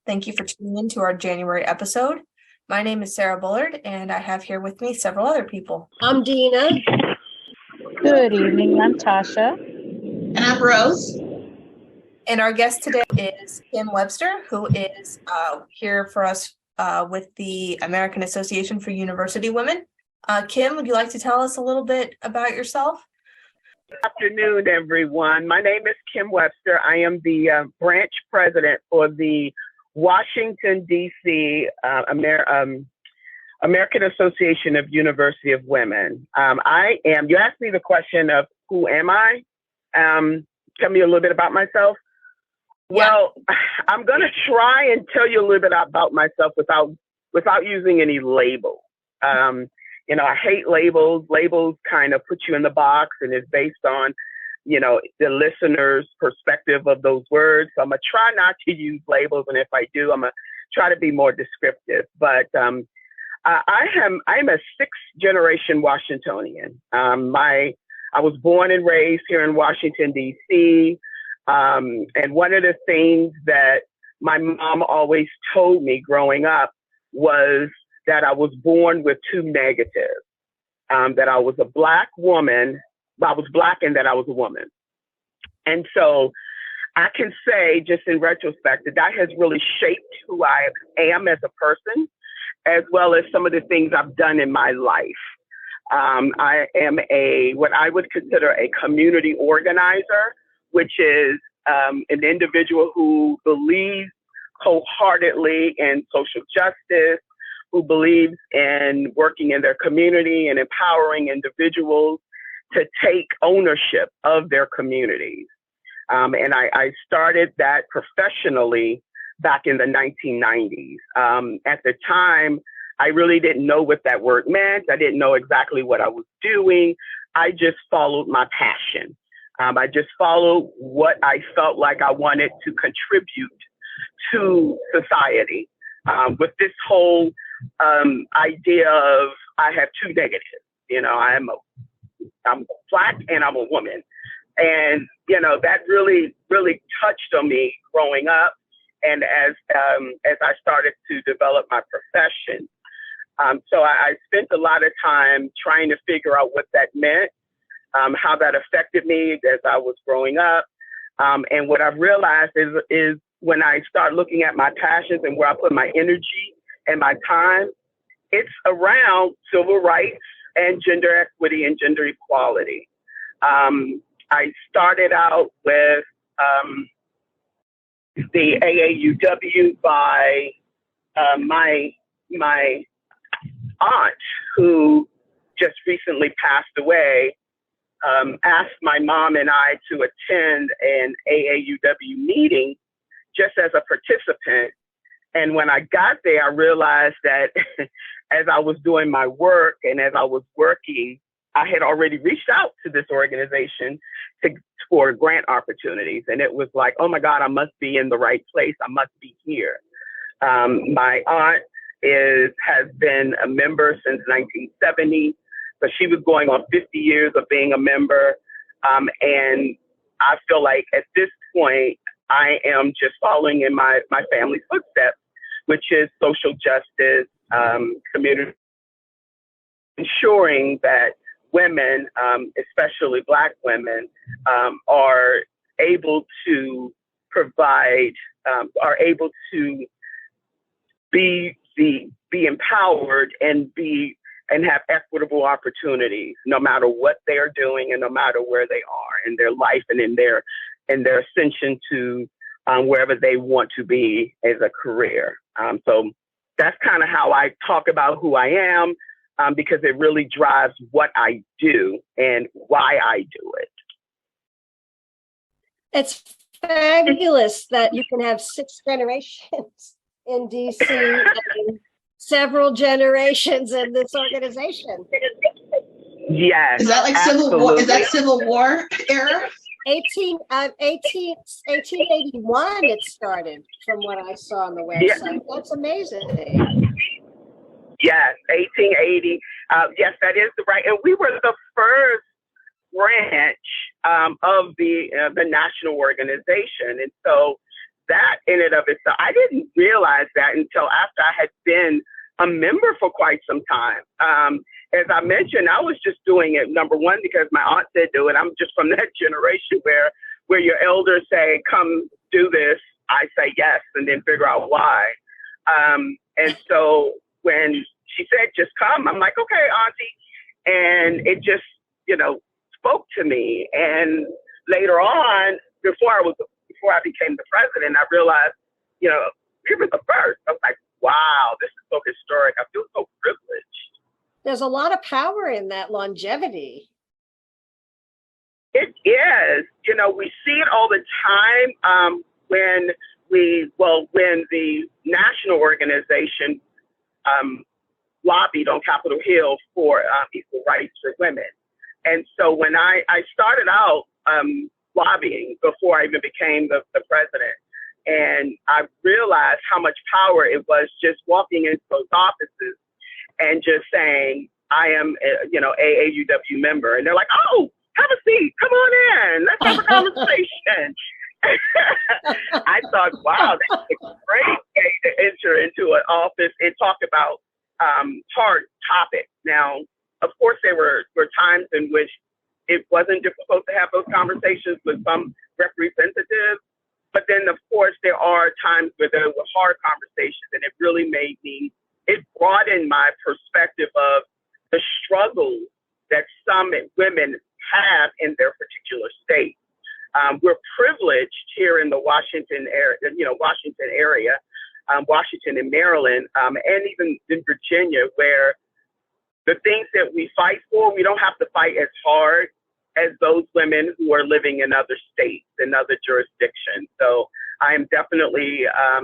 Thank you for tuning in to our January episode. My name is Sarah Bullard, and I have here with me several other people. I'm Dina. Good evening, I'm Tasha. And I'm Rose. And our guest today is Kim Webster, who is here for us with the American Association for University Women. Kim, would you like to tell us a little bit about yourself? Good afternoon, everyone. My name is Kim Webster. I am the branch president for the Washington, D.C. American Association of University of Women. You asked me the question of who am I? Tell me a little bit about myself. Yeah. Well, I'm going to try and tell you a little bit about myself without using any label. I hate labels. Labels kind of put you in the box and is based on, the listener's perspective of those words. So I'm going to try not to use labels. And if I do, I'm going to try to be more descriptive. But I'm a sixth generation Washingtonian. I was born and raised here in Washington, D.C. And one of the things that my mom always told me growing up was that I was born with two negatives, that I was a Black woman. I was Black and that I was a woman. And so I can say just in retrospect that has really shaped who I am as a person, as well as some of the things I've done in my life. I am what I would consider a community organizer, which is an individual who believes wholeheartedly in social justice, who believes in working in their community and empowering individuals to take ownership of their communities. And I started that professionally back in the 1990s. At the time, I really didn't know what that word meant. I didn't know exactly what I was doing. I just followed my passion. I just followed what I felt like I wanted to contribute to society, with this whole idea of I have two negatives. I'm Black and I'm a woman. And, that really, really touched on me growing up. And as I started to develop my profession. So I spent a lot of time trying to figure out what that meant, how that affected me as I was growing up. And what I've realized is when I start looking at my passions and where I put my energy and my time, it's around civil rights and gender equity and gender equality. I started out with the AAUW by my aunt, who just recently passed away, asked my mom and I to attend an AAUW meeting just as a participant. And when I got there, I realized that as I was doing my work and as I was working, I had already reached out to this organization for grant opportunities. And it was like, oh my God, I must be in the right place. I must be here. My aunt has been a member since 1970. So she was going on 50 years of being a member. And I feel like at this point, I am just following in my family's footsteps, which is social justice, community, ensuring that women, especially Black women, are able to provide, are able to be empowered and have equitable opportunities, no matter what they are doing and no matter where they are in their life and in their ascension to wherever they want to be as a career. So that's kind of how I talk about who I am, because it really drives what I do and why I do it. It's fabulous that you can have 6 generations in DC and several generations in this organization. Yes. Is that like absolutely. Civil War? Is that Civil War era? 1881 it started, from what I saw on the website. Yeah. That's amazing. Yes, 1880. Yes, that is right. And we were the first branch of the national organization. And so that in and of itself, I didn't realize that until after I had been a member for quite some time. As I mentioned, I was just doing it, number one, because my aunt said do it. I'm just from that generation where your elders say, come do this, I say yes, and then figure out why. And so when she said, just come, I'm like, okay, auntie. And it just, spoke to me. And later on, before I became the president, I realized, we were the first. I was like, wow, this is so historic. I feel so privileged. There's a lot of power in that longevity. It is. We see it all the time when the national organization lobbied on Capitol Hill for equal rights for women. And so when I started out lobbying before I even became the president, and I realized how much power it was just walking into those offices and just saying, I am, AAUW member. And they're like, oh, have a seat. Come on in. Let's have a conversation. I thought, wow, that's a great way to enter into an office and talk about hard topics. Now, of course, there were times in which it wasn't difficult to have those conversations with some representatives. But then, of course, there are times where there were hard conversations, and it really it broadened my perspective of the struggles that some women have in their particular state. We're privileged here in the Washington area, Washington and Maryland, and even in Virginia, where the things that we fight for, we don't have to fight as hard as those women who are living in other states and other jurisdictions. So I am definitely, I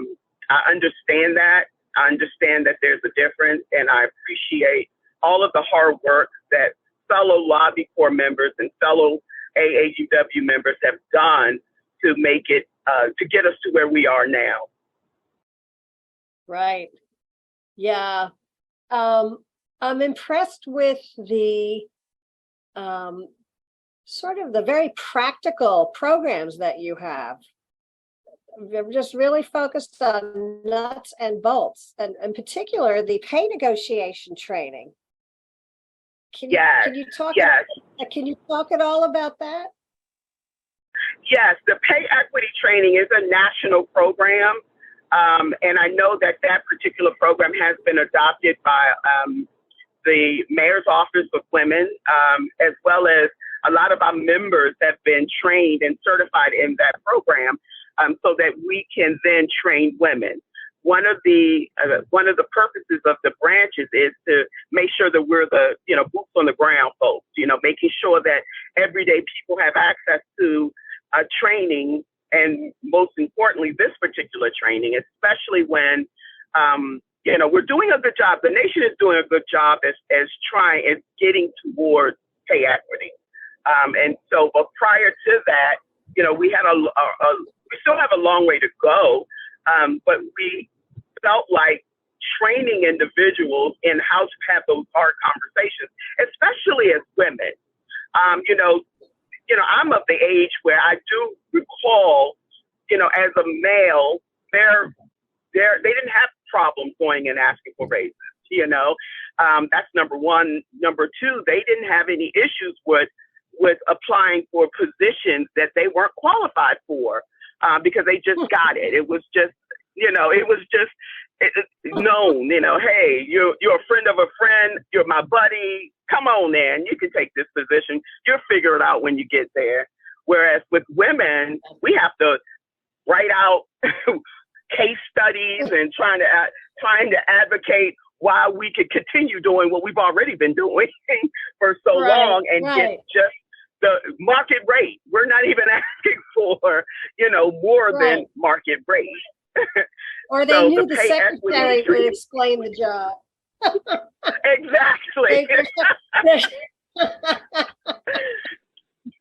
understand that. I understand that there's a difference, and I appreciate all of the hard work that fellow Lobby Corps members and fellow AAUW members have done to make it, to get us to where we are now. Right. Yeah. I'm impressed with the sort of the very practical programs that you have. They're just really focused on nuts and bolts, and in particular, the pay negotiation training. Can you talk at all about that? Yes, the pay equity training is a national program. And I know that particular program has been adopted by the Mayor's Office of Women, as well as a lot of our members have been trained and certified in that program, so that we can then train women. One of the purposes of the branches is to make sure that we're the boots on the ground folks. Making sure that everyday people have access to training, and most importantly, this particular training, especially when we're doing a good job. The nation is doing a good job as getting towards pay equity. And so, but prior to that, we had we still have a long way to go, but we felt like training individuals in how to have those hard conversations, especially as women. I'm of the age where I do recall, as a male, they didn't have problems going and asking for raises. That's number one. Number two, they didn't have any issues with applying for positions that they weren't qualified for, because they just got it. It was just, known, hey, you're a friend of a friend, you're my buddy, come on, man, you can take this position. You'll figure it out when you get there. Whereas with women, we have to write out case studies and trying to advocate why we could continue doing what we've already been doing for so long and get just the market rate. We're not even asking for, more than market rate. Or they knew the secretary would explain the job. Exactly.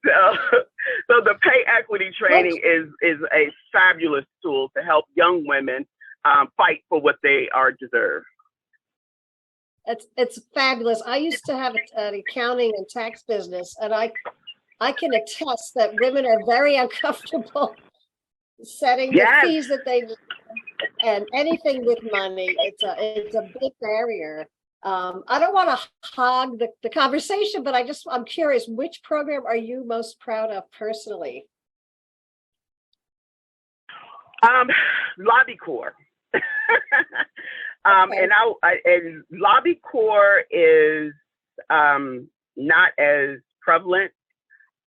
So the pay equity training is a fabulous tool to help young women fight for what they are deserved. It's fabulous. I used to have an accounting and tax business, and I can attest that women are very uncomfortable setting the Yes. fees that they need, and anything with money, it's a big barrier. I don't want to hog the conversation, but I'm curious, which program are you most proud of personally? Lobby Corps. Okay. And Lobby Corps is not as prevalent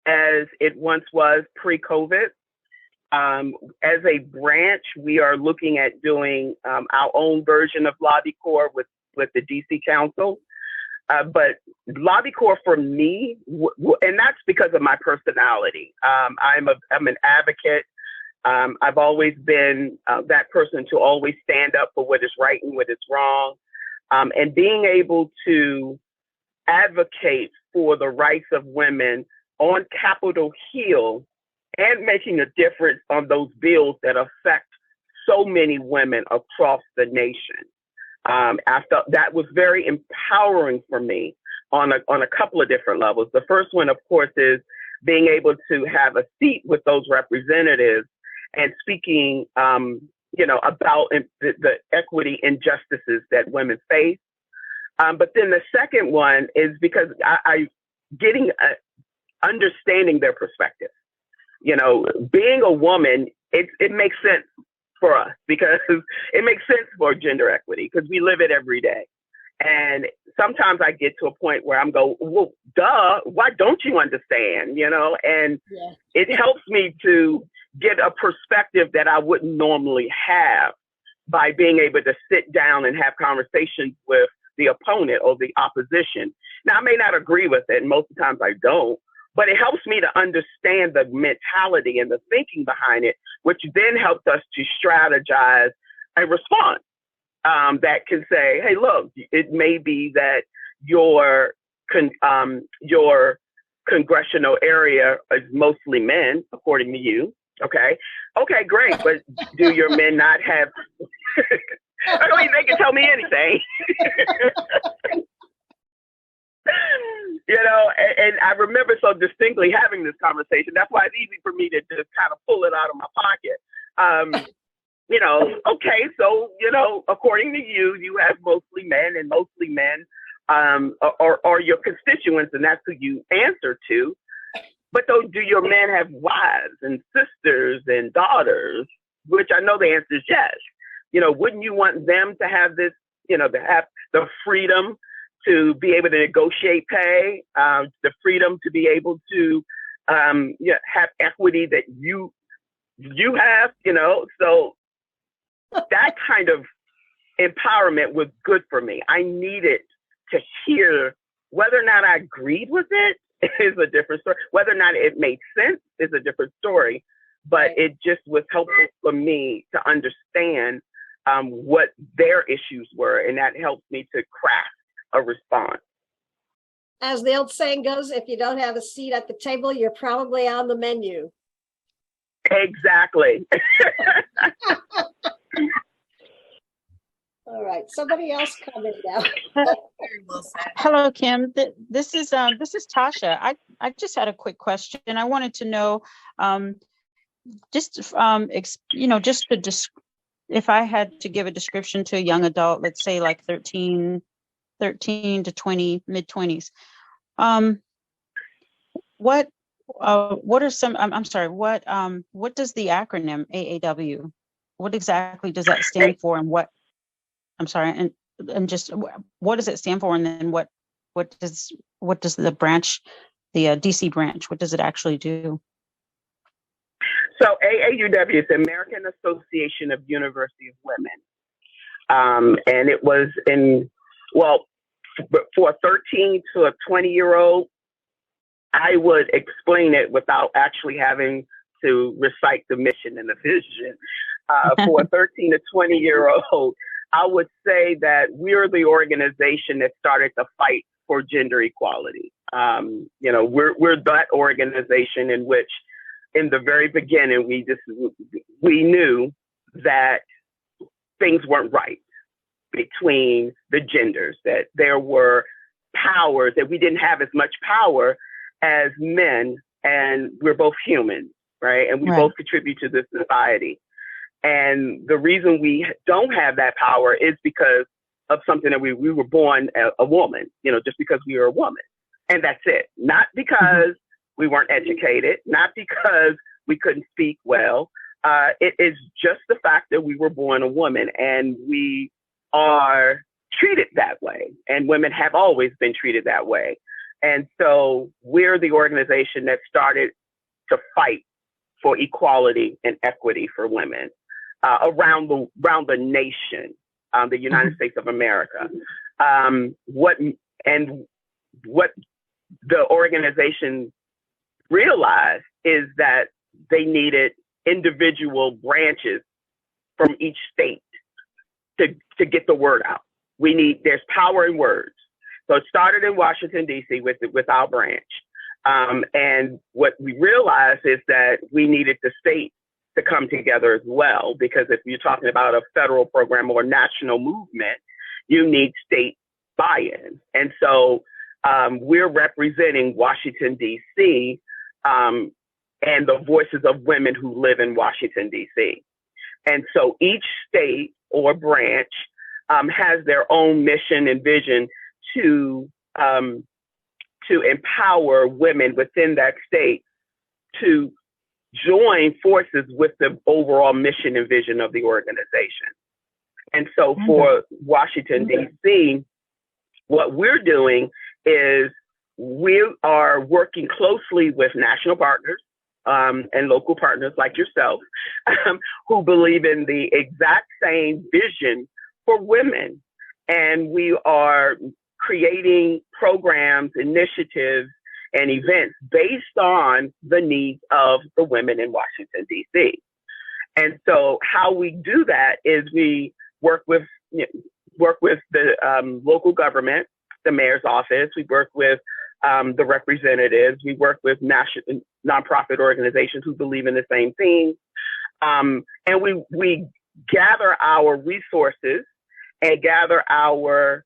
as it once was pre-COVID. As a branch, we are looking at doing our own version of Lobby Corps with the DC Council. But Lobby Corps for me, and that's because of my personality. I'm an advocate. I've always been that person to always stand up for what is right and what is wrong. And being able to advocate for the rights of women on Capitol Hill and making a difference on those bills that affect so many women across the nation. I felt that was very empowering for me on a couple of different levels. The first one, of course, is being able to have a seat with those representatives and speaking, about the equity injustices that women face. But then the second one is because I getting understanding their perspective. Being a woman, it makes sense for us because it makes sense for gender equity because we live it every day. And sometimes I get to a point where I'm go, well, duh, why don't you understand? And Yeah. it helps me to get a perspective that I wouldn't normally have by being able to sit down and have conversations with the opponent or the opposition. Now, I may not agree with it, and most of the times I don't, but it helps me to understand the mentality and the thinking behind it, which then helps us to strategize a response that can say, hey, look, it may be that your congressional area is mostly men, according to you. Okay, great. But do your men not have, I mean, they can tell me anything. And I remember so distinctly having this conversation. That's why it's easy for me to just kind of pull it out of my pocket. Okay, so, according to you, you have mostly men, and mostly men are your constituents, and that's who you answer to. But though, do your men have wives and sisters and daughters? Which I know the answer is yes. Wouldn't you want them to have this, to have the freedom to be able to negotiate pay, the freedom to be able to have equity that you have, so that kind of empowerment was good for me. I needed to hear whether or not I agreed with it is a different story. Whether or not it made sense is a different story, but it just was helpful for me to understand what their issues were, and that helped me to craft a response. As the old saying goes, if you don't have a seat at the table, you're probably on the menu. Exactly. All right, somebody else coming now. Very well said. Hello, Kim. This is Tasha. I just had a quick question. I wanted to know, if I had to give a description to a young adult, let's say like 13 to 20, mid-20s, what are some, I'm sorry, what does the acronym AAW, what exactly does that stand for, and what, I'm sorry, and just what does it stand for, and then what does the branch, the DC branch, what does it actually do? So AAUW is the American Association of University of Women. And it was for a 13 to a 20-year-old, I would explain it without actually having to recite the mission and the vision. For a 13 to 20-year-old, I would say that we're the organization that started the fight for gender equality. We're that organization in which, in the very beginning, we knew that things weren't right between the genders, that there were powers, that we didn't have as much power as men, and we're both human. right? And we Right. both contribute to this society. And the reason we don't have that power is because of something that we were born a woman, you know, just because we were a woman. And that's it. Not because we weren't educated, not because we couldn't speak well. It is just the fact that we were born a woman, and we are treated that way. And women have always been treated that way. And so we're the organization that started to fight for equality and equity for women around the nation, the United States of America. What the organization realized is that they needed individual branches from each state to get the word out. There's power in words. So it started in Washington, D.C. with our branch. And what we realized is that we needed the state to come together as well, because if you're talking about a federal program or national movement, you need state buy-in. And so we're representing Washington, D.C., and the voices of women who live in Washington, D.C. And so each state or branch has their own mission and vision to empower women within that state to join forces with the overall mission and vision of the organization. And so for Washington, D.C., what we're doing is we are working closely with national partners and local partners like yourself who believe in the exact same vision for women. And we are creating programs, initiatives, and events based on the needs of the women in Washington, D.C. And so how we do that is we work with the local government, the mayor's office. We work with the representatives. We work with national nonprofit organizations who believe in the same thing. And we gather our resources and gather our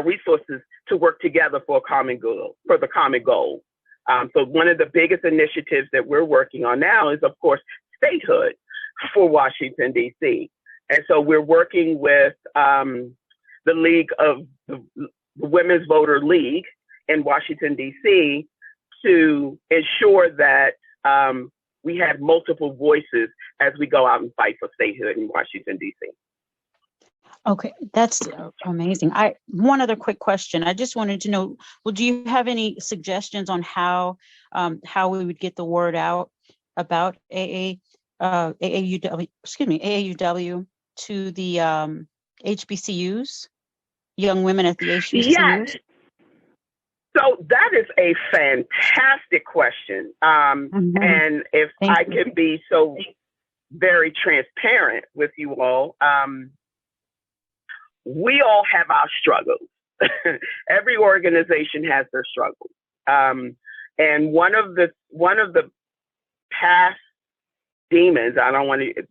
resources to work together for the common goal. So one of the biggest initiatives that we're working on now is, of course, statehood for Washington, D.C. And so we're working with the League of the Women's Voter League in Washington, D.C. to ensure that we have multiple voices as we go out and fight for statehood in Washington, D.C. Okay, that's amazing. One other quick question. I just wanted to know, well, do you have any suggestions on how we would get the word out about AAUW to the HBCUs, young women at the HBCUs? Yes. So that is a fantastic question. And if I can be so very transparent with you all, we all have our struggles. Every organization has their struggles. And one of the past demons, I don't want to,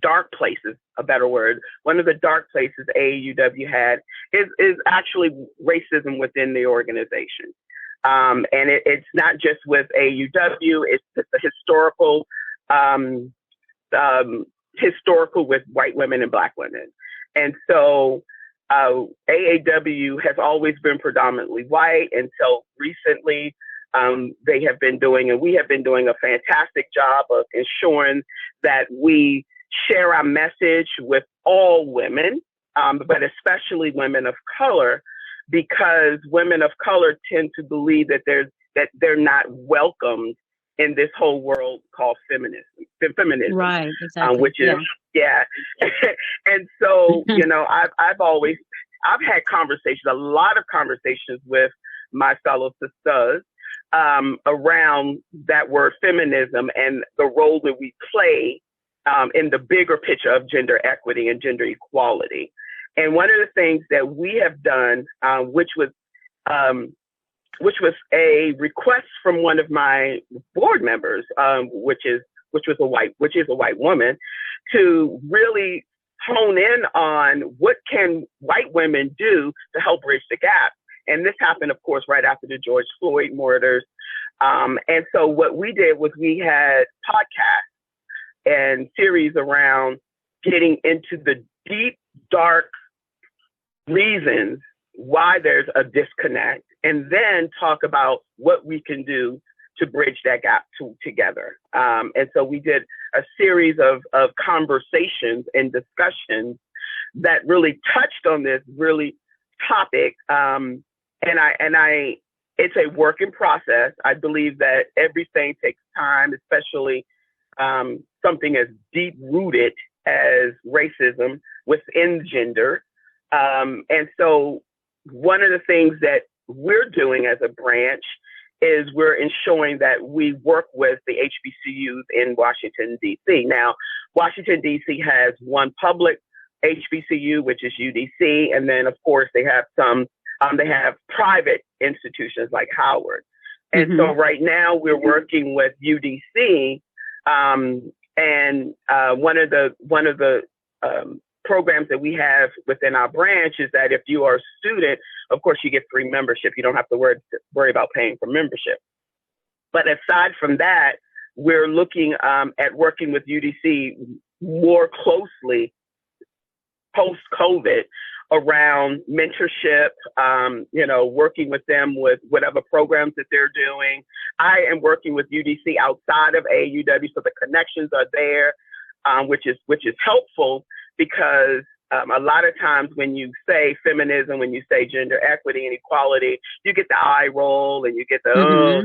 dark places, a better word, one of the dark places AAUW had is actually racism within the organization. And it's not just with AAUW, it's the historical with white women and Black women. And so AAW has always been predominantly white until recently. We have been doing a fantastic job of ensuring that we share our message with all women, but especially women of color, because women of color tend to believe that they're not welcomed in this whole world called feminism, right? Exactly. Which is and so I've had a lot of conversations with my fellow sisters around that word feminism and the role that we play in the bigger picture of gender equity and gender equality. And one of the things that we have done, which was a request from one of my board members, which is a white woman, to really hone in on what can white women do to help bridge the gap. And this happened, of course, right after the George Floyd murders. And so what we did was we had podcasts and series around getting into the deep, dark reasons why there's a disconnect, and then talk about what we can do to bridge that gap together. And so we did a series of conversations and discussions that really touched on this really topic. And it's a work in process. I believe that everything takes time, especially something as deep rooted as racism within gender. And so one of the things that we're doing as a branch is we're ensuring that we work with the HBCUs in Washington, D.C. Now, Washington, D.C. has one public HBCU, which is UDC. And then, of course, they have they have private institutions like Howard. And so right now we're working with UDC. And one of the programs that we have within our branch is that if you are a student, of course, you get free membership. You don't have to worry about paying for membership. But aside from that, we're looking at working with UDC more closely post-COVID around mentorship, working with them with whatever programs that they're doing. I am working with UDC outside of AUW, so the connections are there, which is helpful because a lot of times when you say feminism, when you say gender equity and equality, you get the eye roll and you get the,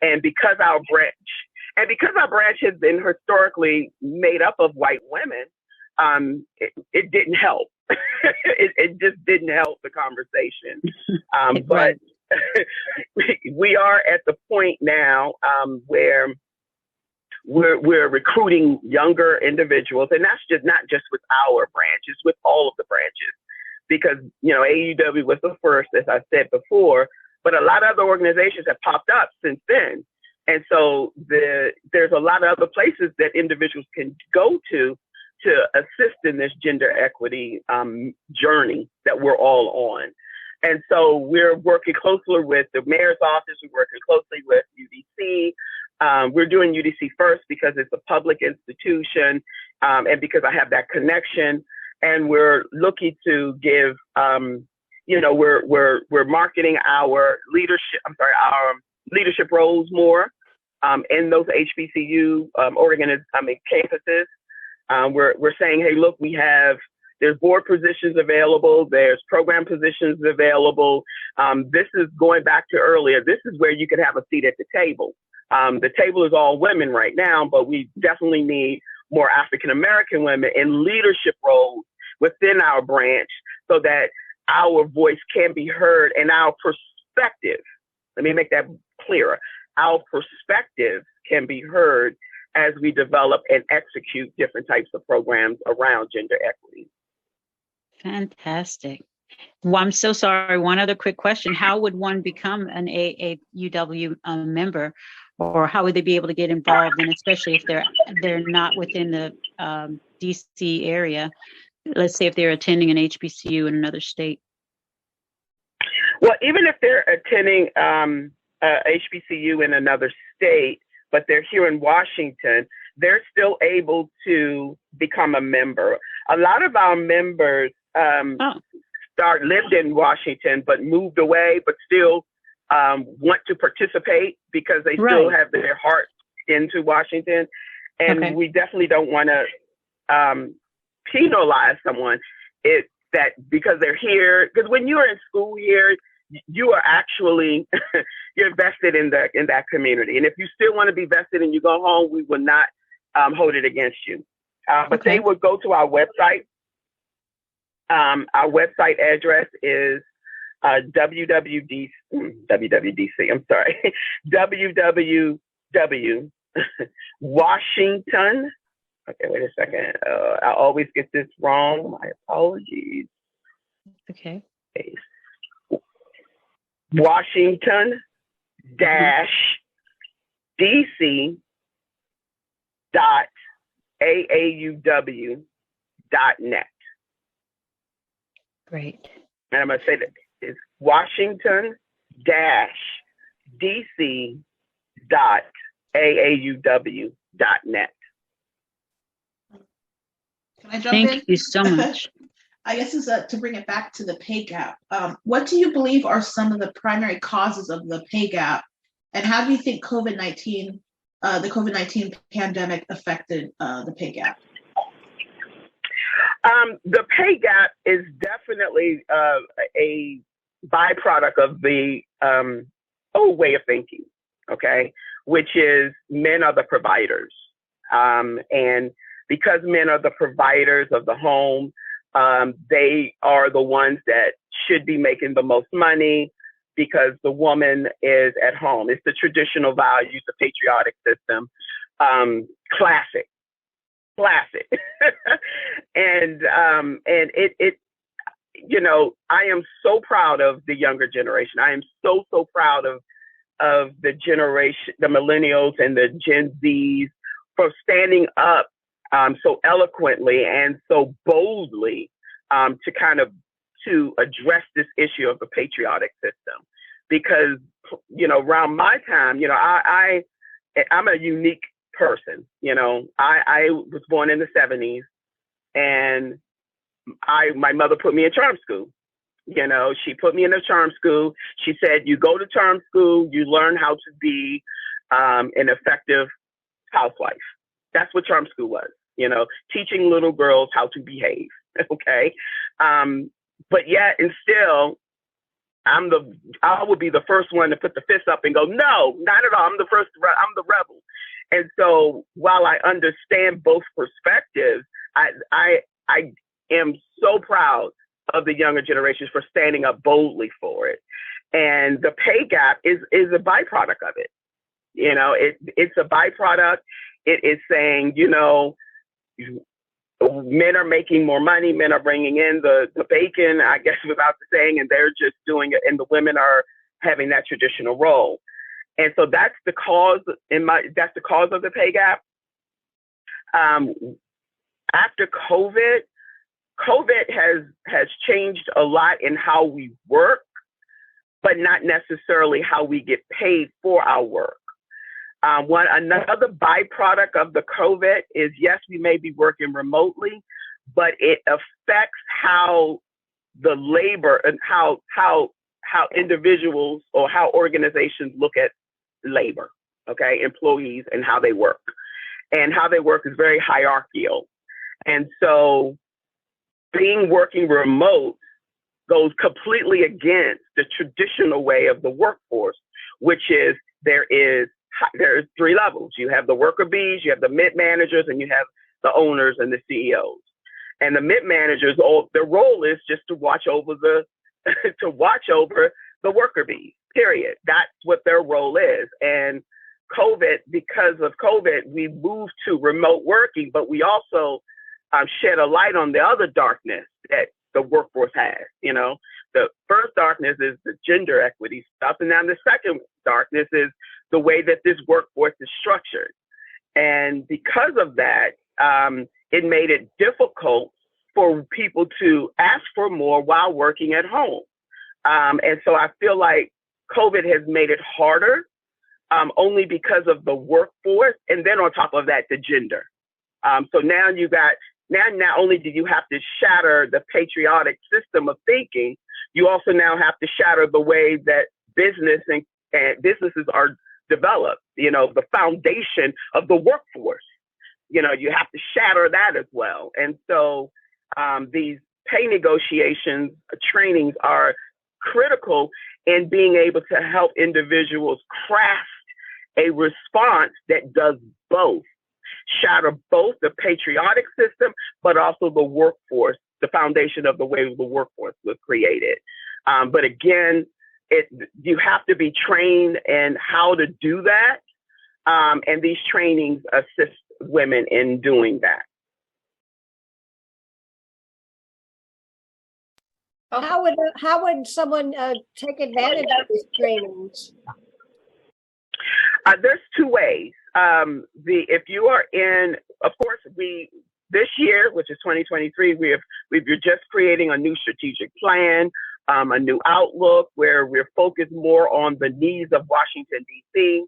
and because our branch has been historically made up of white women, it didn't help. it just didn't help the conversation. But we are at the point now where we're recruiting younger individuals, and that's just not just with our branch, it's with all of the branches, because AUW was the first, as I said before, but a lot of other organizations have popped up since then, and so there's a lot of other places that individuals can go to assist in this gender equity journey that we're all on. And so we're working closely with the mayor's office. We're working closely with UDC. We're doing UDC first because it's a public institution and because I have that connection. And we're looking to give, we're marketing our leadership roles more in those HBCU campuses. We're saying, hey, look, there's board positions available, there's program positions available. This is going back to earlier. This is where you can have a seat at the table. The table is all women right now, but we definitely need more African-American women in leadership roles within our branch so that our voice can be heard and our perspective, let me make that clearer, our perspective can be heard as we develop and execute different types of programs around gender equity. Fantastic. Well, I'm so sorry. One other quick question. How would one become an AAUW member, or how would they be able to get involved? And especially if they're not within the DC area, let's say if they're attending an HBCU in another state. Well, even if they're attending HBCU in another state, but they're here in Washington, they're still able to become a member. A lot of our members lived in Washington, but moved away, but still want to participate because they still have their heart into Washington. And we definitely don't want to penalize someone that because they're here. Because when you're in school here, you are actually you're vested in that community. And if you still want to be vested and you go home, we will not hold it against you. But they would go to our website. Our website address is www Washington. Okay, wait a second. I always get this wrong. My apologies. Okay. Washington DC .aauw.net. Great. And I'm going to say that it's Washington dc.aauw.net. Can I jump in? Thank you so much. I guess is to bring it back to the pay gap. What do you believe are some of the primary causes of the pay gap, and how do you think the COVID-19 pandemic affected the pay gap? The pay gap is definitely a byproduct of the old way of thinking, okay, which is men are the providers. And because men are the providers of the home, they are the ones that should be making the most money because the woman is at home. It's the traditional values, the patriotic system, classic. and it I am so proud of the younger generation. I am so proud of the generation, the millennials and the Gen Zs, for standing up so eloquently and so boldly to address this issue of the patriotic system. Because around my time, I'm a unique person. I was born in the 70s, and my mother put me in charm school. She put me in a charm school. She said, you go to charm school, you learn how to be an effective housewife. That's what charm school was, teaching little girls how to behave. Okay. But yet and still, I would be the first one to put the fist up and go, no, not at all. I'm the rebel. And so while I understand both perspectives, I am so proud of the younger generations for standing up boldly for it. And the pay gap is a byproduct of it. It's a byproduct. It is saying, men are making more money, men are bringing in the bacon, I guess without the saying, and they're just doing it, and the women are having that traditional role. And so that's the cause of the pay gap. After COVID has changed a lot in how we work, but not necessarily how we get paid for our work. Another byproduct of the COVID is, yes, we may be working remotely, but it affects how the labor and how individuals or how organizations look at labor, okay, employees and how they work. And how they work is very hierarchical. And so working remote goes completely against the traditional way of the workforce, which is there's 3 levels. You have the worker bees, you have the mid managers, and you have the owners and the CEOs. And the mid managers, their role is just to watch over the worker bees. Period. That's what their role is. And because of COVID, we moved to remote working, but we also shed a light on the other darkness that the workforce has. The first darkness is the gender equity stuff, and then the second darkness is the way that this workforce is structured. And because of that, it made it difficult for people to ask for more while working at home. And so I feel like COVID has made it harder, only because of the workforce. And then on top of that, the gender. So now not only do you have to shatter the patriotic system of thinking, you also now have to shatter the way that businesses are developed, the foundation of the workforce. You have to shatter that as well. And so these pay negotiations trainings are critical in being able to help individuals craft a response that does both. Shatter both the patriotic system, but also the workforce, the foundation of the way the workforce was created. But again, you have to be trained in how to do that. And these trainings assist women in doing that. How would someone take advantage of these trainings? There's 2 ways. If you are in, of course, this year, which is 2023, we're just creating a new strategic plan. a new outlook where we're focused more on the needs of Washington, D.C.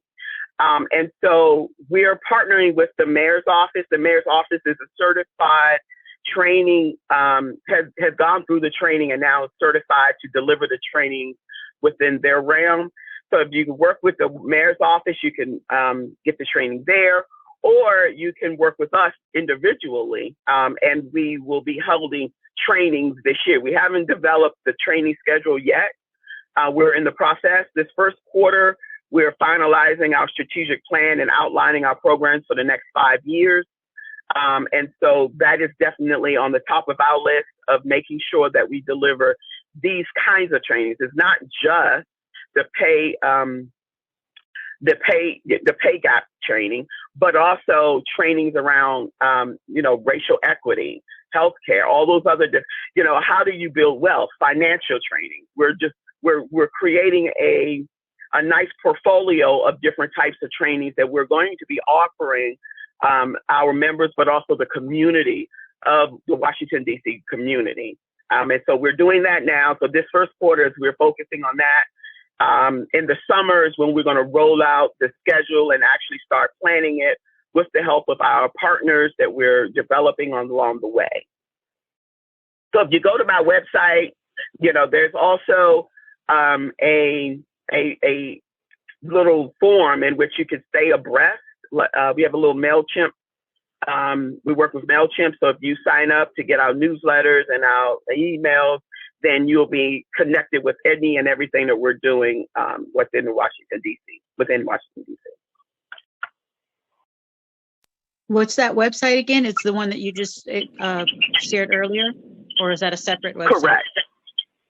And so we're partnering with the mayor's office. The mayor's office is a certified training, has gone through the training and now is certified to deliver the training within their realm. So if you work with the mayor's office, you can get the training there, or you can work with us individually, and we will be holding trainings this year. We haven't developed the training schedule yet. We're in the process. This first quarter, we're finalizing our strategic plan and outlining our programs for the next 5 years. And so that is definitely on the top of our list of making sure that we deliver these kinds of trainings. It's not just the pay gap training, but also trainings around, racial equity, healthcare, all those other, how do you build wealth, financial training. We're creating a nice portfolio of different types of trainings that we're going to be offering our members, but also the community of the Washington, D.C. community. And so we're doing that now. So this first quarter, is we're focusing on that. In the summer is when we're going to roll out the schedule and actually start planning it with the help of our partners that we're developing along the way. So if you go to my website, there's also a little form in which you can stay abreast. We have a little MailChimp. We work with MailChimp. So if you sign up to get our newsletters and our emails, then you'll be connected with any and everything that we're doing within Washington, D.C. What's that website again? It's the one that you just shared earlier, or is that a separate website? Correct.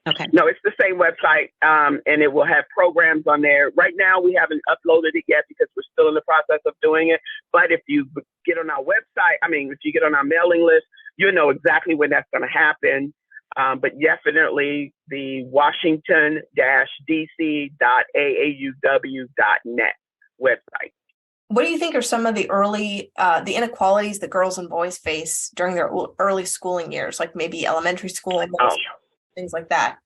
Okay. No, it's the same website, and it will have programs on there. Right now, we haven't uploaded it yet because we're still in the process of doing it. But if you get on our website, if you get on our mailing list, you'll know exactly when that's going to happen. But definitely the washington-dc.aauw.net website. What do you think are some of the the inequalities that girls and boys face during their early schooling years, like maybe elementary school, things like that?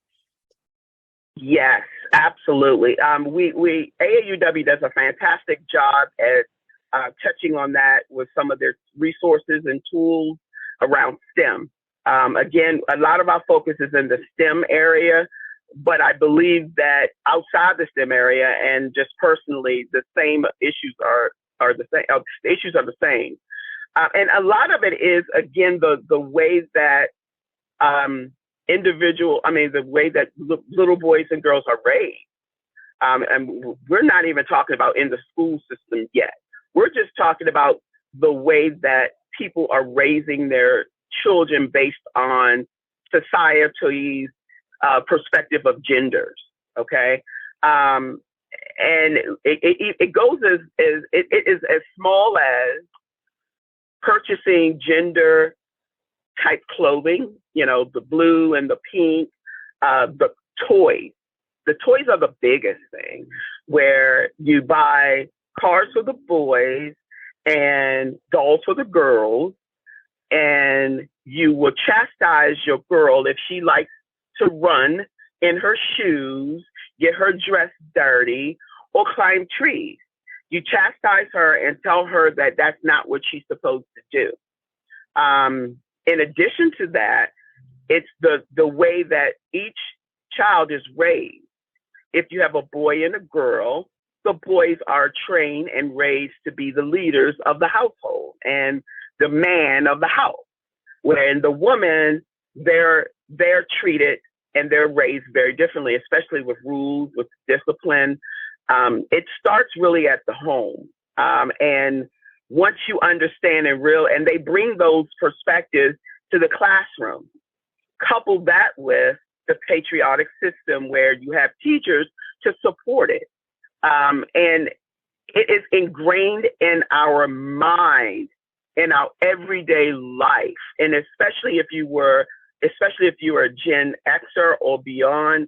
Yes, absolutely. AAUW does a fantastic job at touching on that with some of their resources and tools around STEM. Again, a lot of our focus is in the STEM area, but I believe that outside the STEM area and just personally, the same issues are the same. The issues are the same, and a lot of it is again the way that the way that little boys and girls are raised. And we're not even talking about in the school system yet. We're just talking about the way that people are raising their children based on society's perspective of genders. Okay. And it goes it is as small as purchasing gender type clothing, the blue and the pink, the toys. The toys are the biggest thing, where you buy cars for the boys and dolls for the girls, and you will chastise your girl if she likes to run in her shoes, get her dress dirty, or climb trees. You chastise her and tell her that that's not what she's supposed to do. In addition to that, it's the way that each child is raised. If you have a boy and a girl, the boys are trained and raised to be the leaders of the household and the man of the house. When the woman, they're treated and they're raised very differently, especially with rules, with discipline. It starts really at the home. And once you understand and they bring those perspectives to the classroom, couple that with the patriotic system where you have teachers to support it. And it is ingrained in our mind, in our everyday life. And especially if you were a Gen Xer or beyond,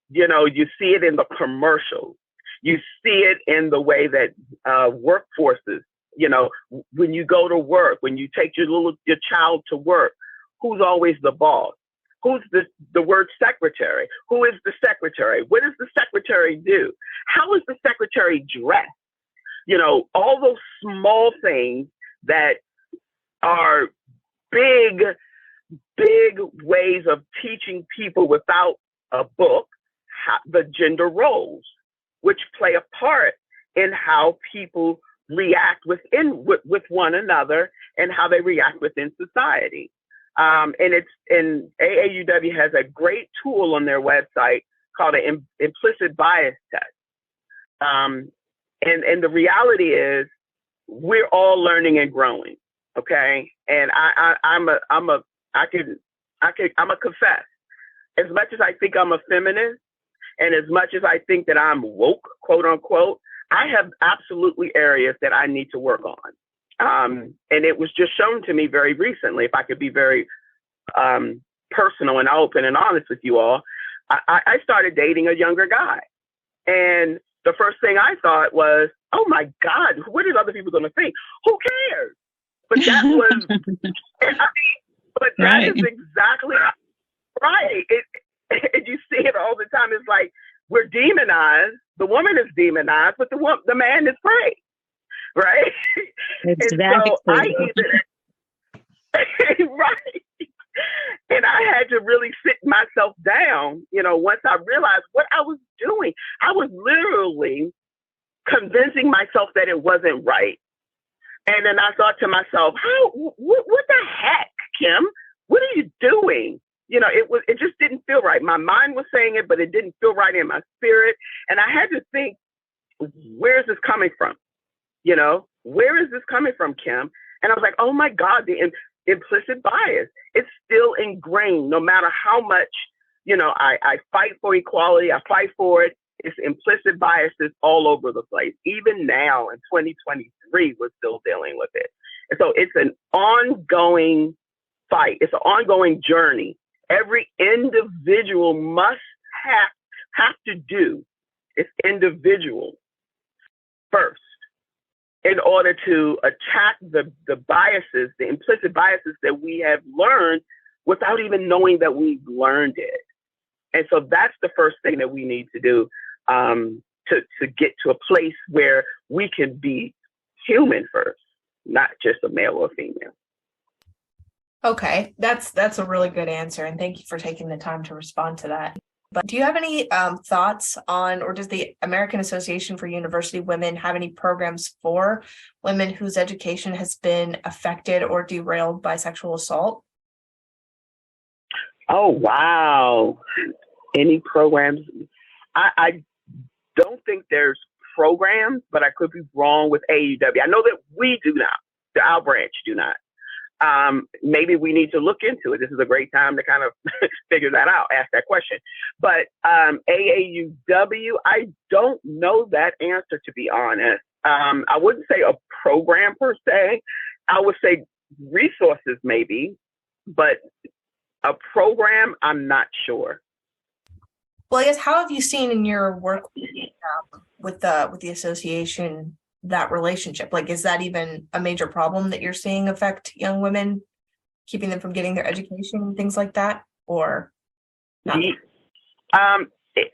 you see it in the commercials. You see it in the way that workforces, when you go to work, when you take your child to work, who's always the boss? Who's the word secretary? Who is the secretary? What does the secretary do? How is the secretary dressed? You know, all those small things that are big, big ways of teaching people without a book the gender roles, which play a part in how people react with one another and how they react within society. And AAUW has a great tool on their website called an implicit bias test. And the reality is we're all learning and growing. Okay. And I'm a confess. As much as I think I'm a feminist and as much as I think that I'm woke, quote unquote, I have absolutely areas that I need to work on. And it was just shown to me very recently, if I could be very personal and open and honest with you all, I started dating a younger guy. And the first thing I thought was, oh my God, what is other people going to think? Who cares? But that was, but that Right. is exactly right. And you see it all the time. It's like we're demonized. The woman is demonized, but the man is praised. Right? Exactly. And so right. And I had to really sit myself down, you know, once I realized what I was doing. I was literally convincing myself that it wasn't right. And then I thought to myself, what the heck, Kim? What are you doing? You know, it just didn't feel right. My mind was saying it, but it didn't feel right in my spirit. And I had to think, where is this coming from? You know, where is this coming from, Kim? And I was like, oh my God, the implicit bias. It's still ingrained, no matter how much, you know, I fight for equality, I fight for it. It's implicit biases all over the place. Even now in 2023, we're still dealing with it. And so it's an ongoing fight. It's an ongoing journey. Every individual must have to do its individual first in order to attack the biases, the implicit biases that we have learned without even knowing that we've learned it. And so that's the first thing that we need to do to get to a place where we can be human first, not just a male or female. Okay, that's a really good answer, and thank you for taking the time to respond to that. But do you have any thoughts on, or does the American Association for University Women have any programs for women whose education has been affected or derailed by sexual assault? Oh, wow. Any programs? I don't think there's programs, but I could be wrong with AUW. I know that we do not, our branch do not. Maybe we need to look into it. This is a great time to kind of figure that out, ask that question. But AAUW, I don't know that answer, to be honest. I wouldn't say a program per se. I would say resources maybe, but a program, I'm not sure. Well, I guess how have you seen in your work with the association that relationship? Like, is that even a major problem that you're seeing affect young women, keeping them from getting their education and things like that, or not?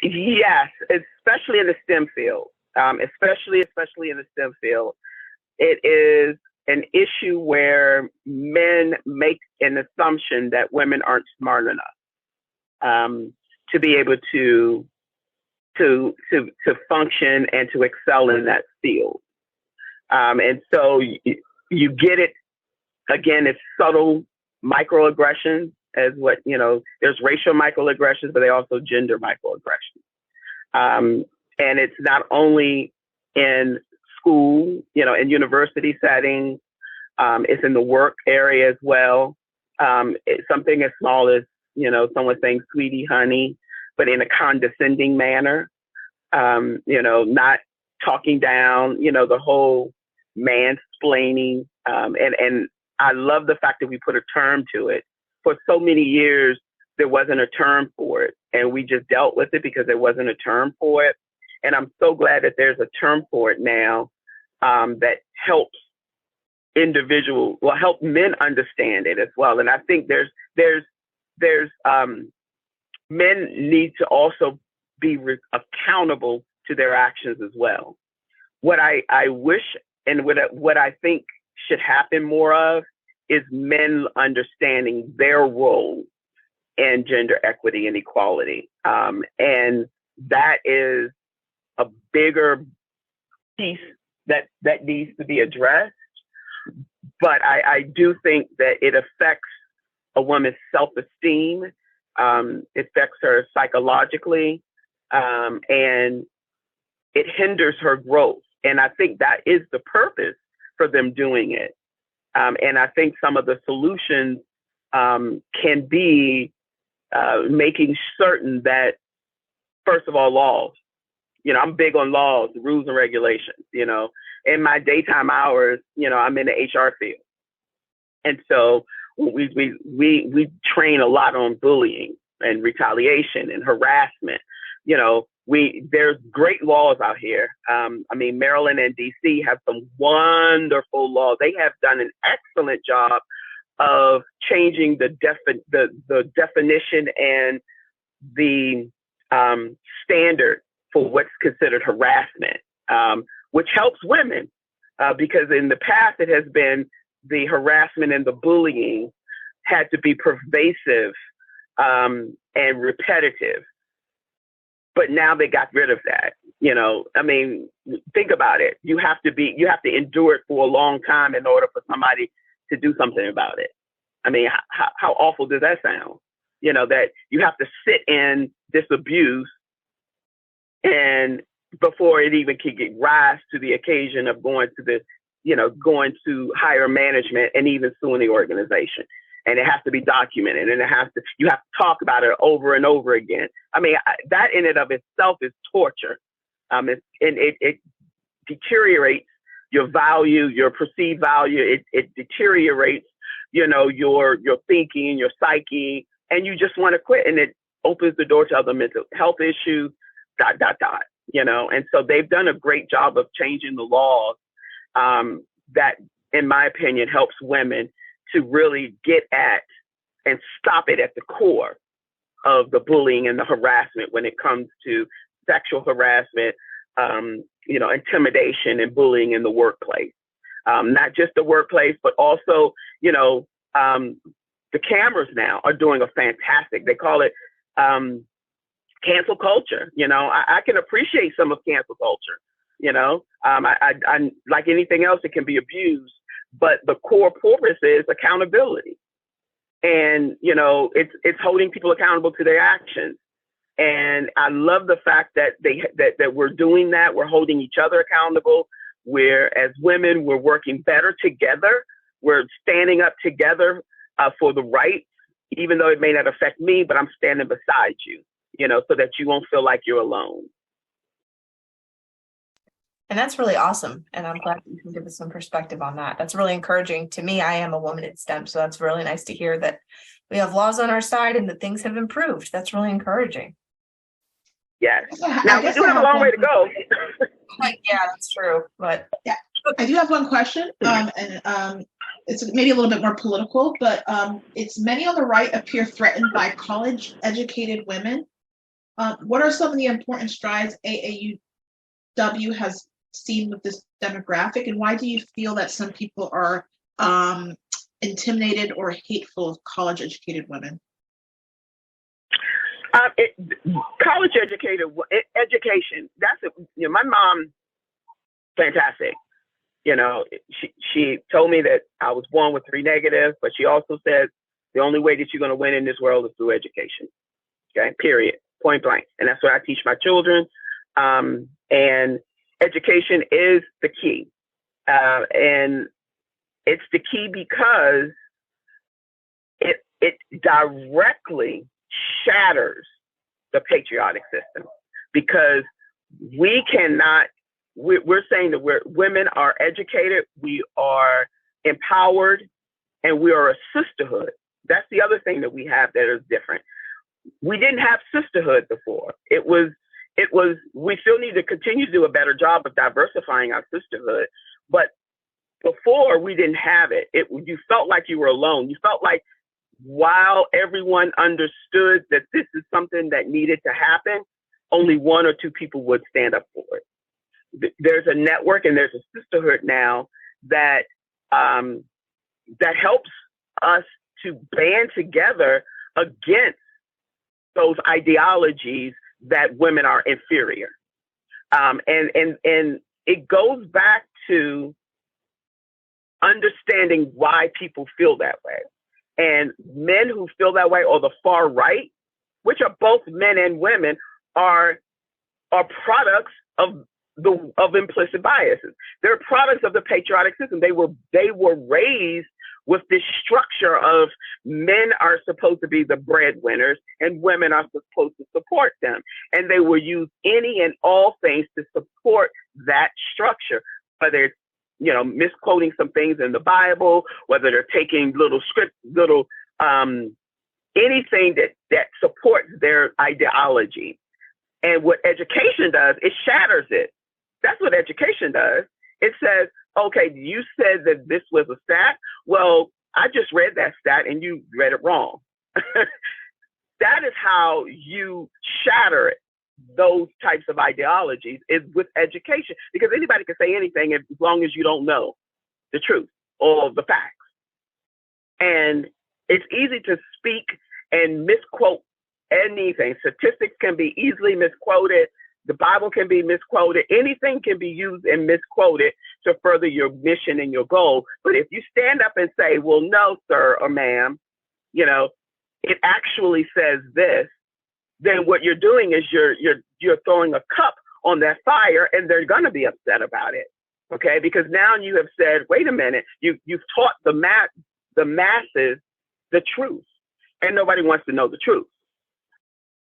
Yes, especially in the STEM field. Especially in the STEM field, it is an issue where men make an assumption that women aren't smart enough to be able to function and to excel in that field. And so you get it, again, it's subtle microaggressions as what, you know, there's racial microaggressions, but they also gender microaggressions. And it's not only in school, you know, in university settings, it's in the work area as well. It's something as small as, you know, someone saying, sweetie, honey, but in a condescending manner, you know, not talking down, you know, the whole mansplaining. And I love the fact that we put a term to it. For so many years, there wasn't a term for it. And we just dealt with it because there wasn't a term for it. And I'm so glad that there's a term for it now that helps help men understand it as well. And I think there's there's men need to also be accountable to their actions as well. What I wish and what I think should happen more of is men understanding their role in gender equity and equality. And that is a bigger piece that needs to be addressed. But I do think that it affects a woman's self-esteem. It affects her psychologically, and it hinders her growth. And I think that is the purpose for them doing it. And I think some of the solutions can be making certain that, first of all, laws. I'm big on laws, rules and regulations. In my daytime hours, I'm in the HR field. And so we train a lot on bullying and retaliation and harassment. There's great laws out here. Maryland and DC have some wonderful laws. They have done an excellent job of changing the definition and the standard for what's considered harassment, which helps women because in the past it has been the harassment and the bullying had to be pervasive and repetitive. But now they got rid of that. Think about it. You have to endure it for a long time in order for somebody to do something about it. How awful does that sound? That you have to sit in this abuse and before it even can rise to the occasion of going to higher management and even suing the organization. And it has to be documented, and you have to talk about it over and over again. That in and of itself is torture. It deteriorates your value, your perceived value. It deteriorates, your thinking, your psyche, and you just want to quit. And it opens the door to other mental health issues, ... And so they've done a great job of changing the laws that, in my opinion, helps women to really get at and stop it at the core of the bullying and the harassment when it comes to sexual harassment, intimidation and bullying in the workplace. Not just the workplace, but also, the cameras now are doing a fantastic, they call it cancel culture. I can appreciate some of cancel culture. I like anything else, it can be abused. But the core purpose is accountability. And, it's holding people accountable to their actions. And I love the fact that that we're doing that. We're holding each other accountable. As women, we're working better together. We're standing up together for the rights, even though it may not affect me, but I'm standing beside you, so that you won't feel like you're alone. And that's really awesome. And I'm glad that you can give us some perspective on that. That's really encouraging to me. I am a woman in STEM, so that's really nice to hear that we have laws on our side and that things have improved. That's really encouraging. Yes. Now we do have a long way to go. Yeah, that's true. But yeah, I do have one question, and it's maybe a little bit more political, but it's many on the right appear threatened by college-educated women. What are some of the important strides AAUW has seen with this demographic, and why do you feel that some people are intimidated or hateful of college-educated women? College educated education. That's my mom. Fantastic. She told me that I was born with 3 negatives, but she also said the only way that you're going to win in this world is through education. Okay, period, point blank. And that's what I teach my children. And education is the key. And it's the key because it directly shatters the patriotic system, because we're saying that women are educated, we are empowered, and we are a sisterhood. That's the other thing that we have that is different. We didn't have sisterhood before. We still need to continue to do a better job of diversifying our sisterhood. But before we didn't have it. You felt like you were alone. You felt like while everyone understood that this is something that needed to happen, only one or two people would stand up for it. There's a network and there's a sisterhood now that that helps us to band together against those ideologies that women are inferior. And it goes back to understanding why people feel that way. And men who feel that way, or the far right, which are both men and women, are products of implicit biases. They're products of the patriotic system. They were raised with this structure of men are supposed to be the breadwinners and women are supposed to support them. And they will use any and all things to support that structure, whether it's, misquoting some things in the Bible, whether they're taking anything that supports their ideology. And what education does, it shatters it. That's what education does. It says, okay, you said that this was a stat. Well, I just read that stat and you read it wrong. That is how you shatter it. Those types of ideologies is with education, because anybody can say anything as long as you don't know the truth or the facts. And it's easy to speak and misquote anything. Statistics can be easily misquoted. The Bible can be misquoted. Anything can be used and misquoted to further your mission and your goal. But if you stand up and say, well, no, sir or ma'am, it actually says this, then what you're doing is you're throwing a cup on that fire, and they're going to be upset about it. Okay, because now you have said, wait a minute, you've taught the masses the truth, and nobody wants to know the truth.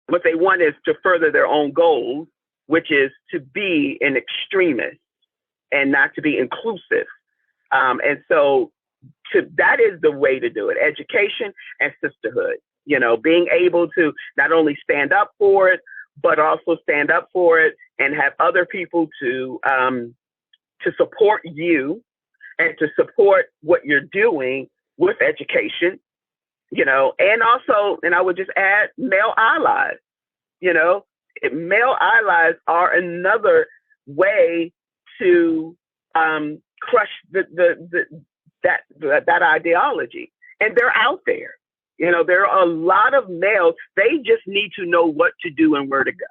What they want is to further their own goals, which is to be an extremist and not to be inclusive. And so that is the way to do it: education and sisterhood. Being able to not only stand up for it, but also stand up for it and have other people to support you and to support what you're doing with education, and also, and I would just add, male allies. Male allies are another way to crush that ideology, and they're out there. There are a lot of males. They just need to know what to do and where to go.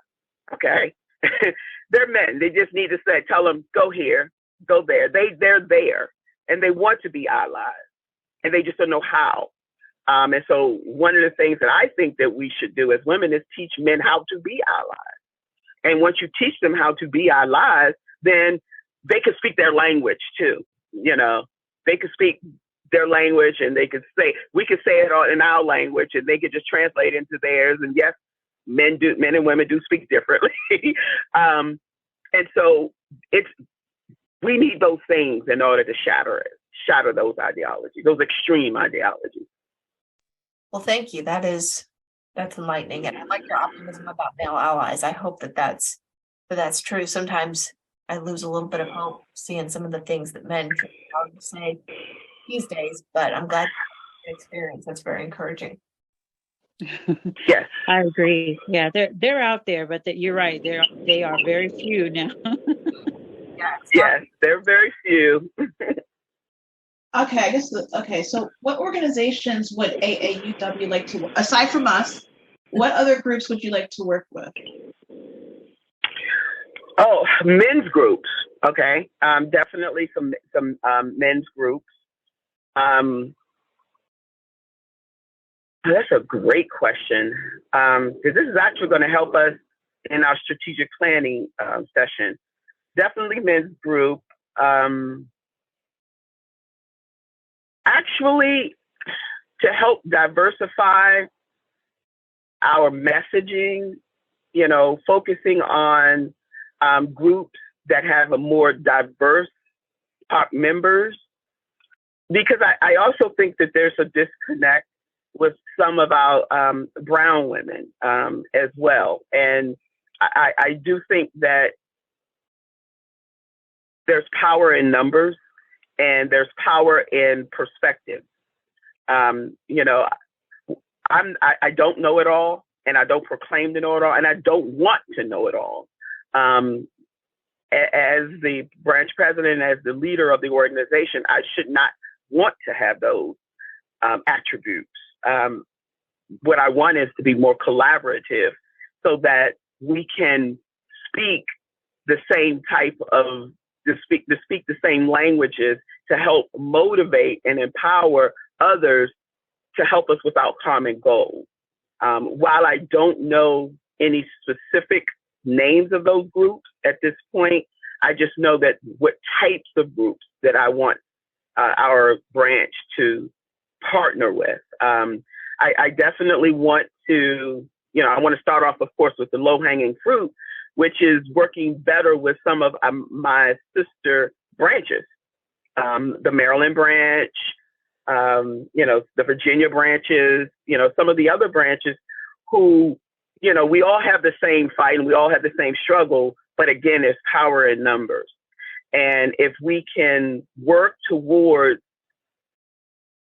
Okay. They're men. They just need to tell them, go here, go there. They're there, and they want to be allies, and they just don't know how. And so one of the things that I think that we should do as women is teach men how to be allies. And once you teach them how to be allies, then they can speak their language too. They can speak their language, and we could say it all in our language, and they could just translate into theirs. And yes, men and women do speak differently. And so we need those things in order to shatter those ideologies, those extreme ideologies. Well, thank you. That's enlightening, and I like your optimism about male allies. I hope that's true. Sometimes I lose a little bit of hope seeing some of the things that men say these days, but I'm glad you experience. That's very encouraging. Yes, I agree. Yeah, they're out there, but you're right. They are very few now. Yes, they're very few. Okay, so what organizations would AAUW like to, aside from us, what other groups would you like to work with? Oh, men's groups. Okay. Definitely some men's groups. That's a great question. Because this is actually going to help us in our strategic planning session. Definitely men's group. Actually, to help diversify our messaging, focusing on groups that have a more diverse top members, because I also think that there's a disconnect with some of our brown women as well. And I do think that there's power in numbers, and there's power in perspective. I don't know it all, and I don't proclaim to know it all, and I don't want to know it all. As the branch president, as the leader of the organization, I should not want to have those attributes. What I want is to be more collaborative so that we can speak the same type of, to speak the same languages to help motivate and empower others to help us with our common goals. While I don't know any specific names of those groups at this point, I just know that what types of groups that I want our branch to partner with. I definitely want to, I want to start off, of course, with the low-hanging fruit, which is working better with some of my sister branches, the Maryland branch, the Virginia branches, some of the other branches who, we all have the same fight and we all have the same struggle, but again, it's power in numbers. And if we can work towards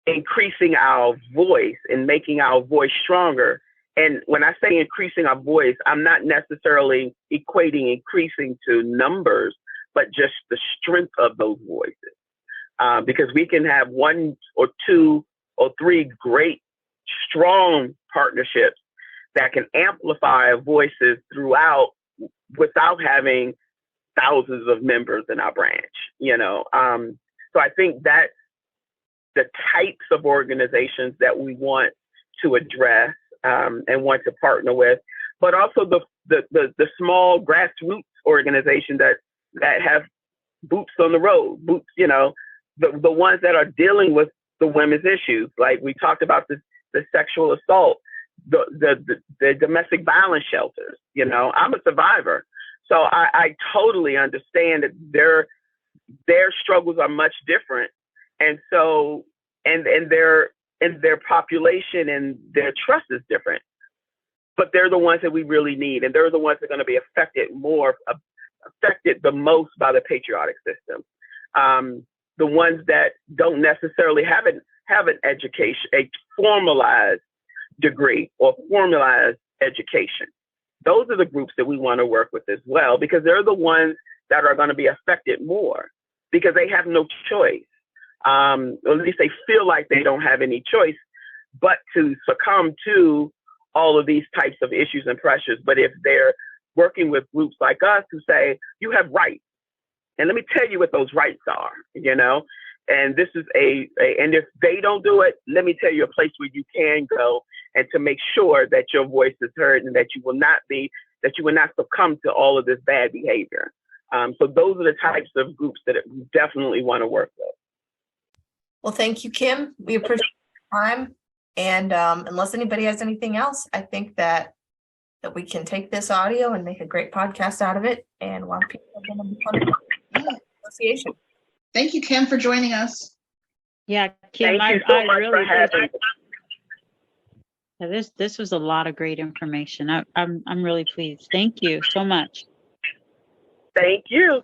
increasing our voice and making our voice stronger. And when I say increasing our voice, I'm not necessarily equating increasing to numbers, but just the strength of those voices. Because we can have one or two or three great, strong partnerships that can amplify our voices throughout without having thousands of members in our branch, So I think that the types of organizations that we want to address and want to partner with, but also the small grassroots organizations that have boots on the road, the ones that are dealing with the women's issues. Like we talked about the sexual assault, the domestic violence shelters. I'm a survivor, so I totally understand that their struggles are much different. And so, and their population and their trust is different, but they're the ones that we really need. And they're the ones that are going to be affected the most by the patriotic system. The ones that don't necessarily have an education, a formalized degree or formalized education. Those are the groups that we want to work with as well, because they're the ones that are going to be affected more because they have no choice. Or at least they feel like they don't have any choice but to succumb to all of these types of issues and pressures. But if they're working with groups like us who say, you have rights, and let me tell you what those rights are, and this is and if they don't do it, let me tell you a place where you can go and to make sure that your voice is heard and that you will not succumb to all of this bad behavior. So those are the types of groups that we definitely want to work with. Well, thank you, Kim. We appreciate your time. And unless anybody has anything else, I think that we can take this audio and make a great podcast out of it. And a lot of people are going to be part of the association. Thank you, Kim, for joining us. Yeah, Kim, Thank you so much really for having me. This was a lot of great information. I'm really pleased. Thank you so much. Thank you.